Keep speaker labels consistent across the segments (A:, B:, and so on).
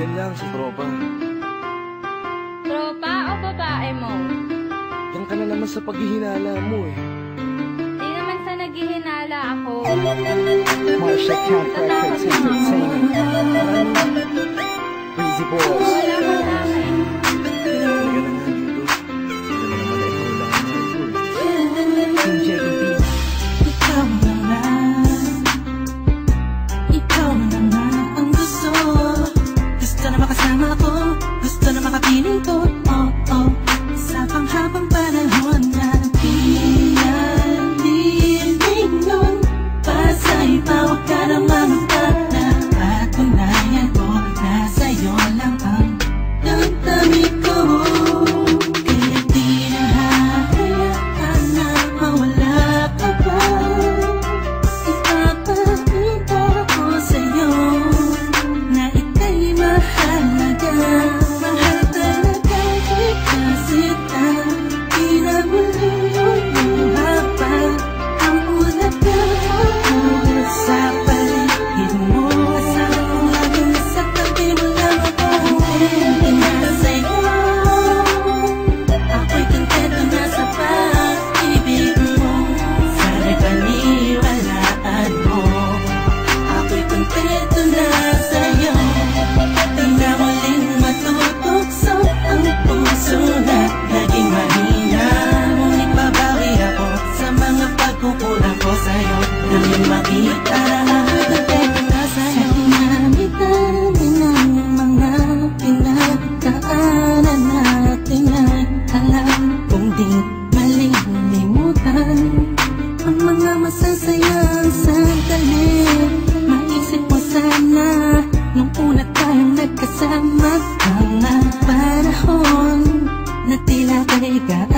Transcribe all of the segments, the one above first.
A: Diyan lang sa tropa.
B: Tropa o babae mo?
A: Yan ka na naman sa paghihinala mo eh.
B: Di naman sa naghihinala ako.
C: Marsha Camp Records Entertainment. Breezy Boys.
B: Wala ka sa akin.
A: Halika na nga dito. Hindi naman naman ikaw lang ang mahal ko eh.
C: Team JB. Ikaw na nga. Ikaw na nga ang gusto. Gusto na makasama ko. Gusto na makapiling ko. Oh, oh. Sa panghabang panahon na pinaliling nun. Para sa iba, huwag ka na mamagana. Patunayan ko na sa'yo lang ang damdamin ko. Kaya di na hahayaan na mawala ka pa. Ipapakita ko sa'yo na ika'y mahalaga. Mahal talaga kita sita. Di na muli pa ang ulaga sa paligid mo. Kasama ko lagi sa tabi mo lang ako. Hindi na sa'yo. Ako'y kontento na sa pag-ibig mo. Sana'y paniwalaan mo. Ako'y kontento na sa'yo. Di na muling matutukso ang puso na naging mahina. Ngunit babawi ako sa mga pagkukulang ko sa'yo. Nang makita na ako'y kontento na sa'yo. Sa dinamitan ng mga pinagdaanan natin ay alam kong di malilimutan ang mga masasayang sandali. Maisip mo sana nung una tayong nagkasama. Mga panahon na tila kaigaan.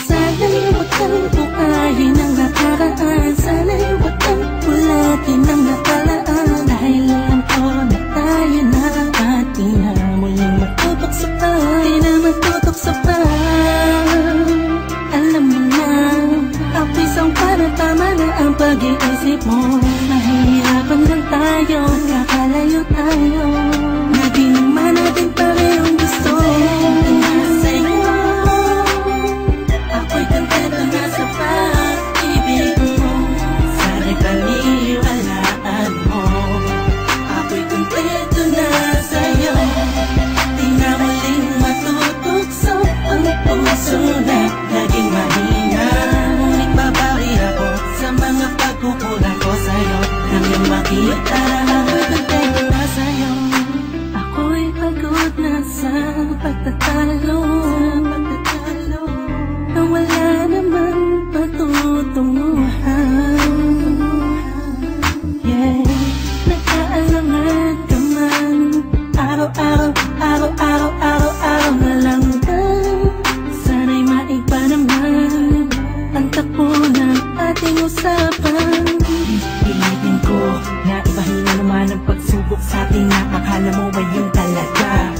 C: Sana'y huwag kang buhayin ang nakaraan. Sana'y huwag kang ulatin ang nakalaan. Dahil alam ko na tayo na at di na muling matutok sa pa. Di na matutok sa pa. Alam mo na, ako isang parang tama na ang pag-iisip mo. Mahihirapan lang tayo, kakalayo tayo. Na di naman natin parehong gusto. Sa'yo, ako'y kontento na sa pag-ibig mo. Sana'y paniwalaan mo. Ako'y kontento na sa'yo. Di na muling matutukso ang puso na naging mahina. Ngunit babawi ako sa mga pagkukulang ko sa'yo. Nang iyong makita na ako'y kontento na sa'yo. Ako'y pagod na sa pagtatalo. Na wala namang patutunguhan. Yeah, nagkaalangan ka man. Araw-araw na lang ba? Sana'y maiba naman ang takbo ng ating usapan. Pilitin ko na ibahin na naman ang pagsubok sa ating nakakala mo ay yung talaga.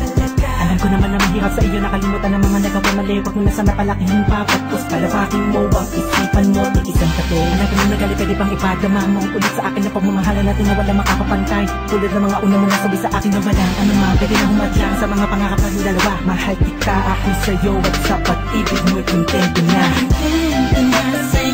C: Alam ko naman na mahirap sa iyo nakalimutan ang mga nagpapamali. Huwag mo na sana palakihin pa pagkos palapakin mo ang isipan mo. Tikisan ka to. Hanapin mo na gali pwede pang ipadama mo ulit sa akin na pagmamahalan natin na wala makakapantay. Tulad ng mga una mo nasabi sa akin na wala ano mga pwede na humadlang sa mga pangarap ng dalawa. Mahal kita ako sa'yo at sa pag-ibig mo'y kontento na. Kontento na sa'yo.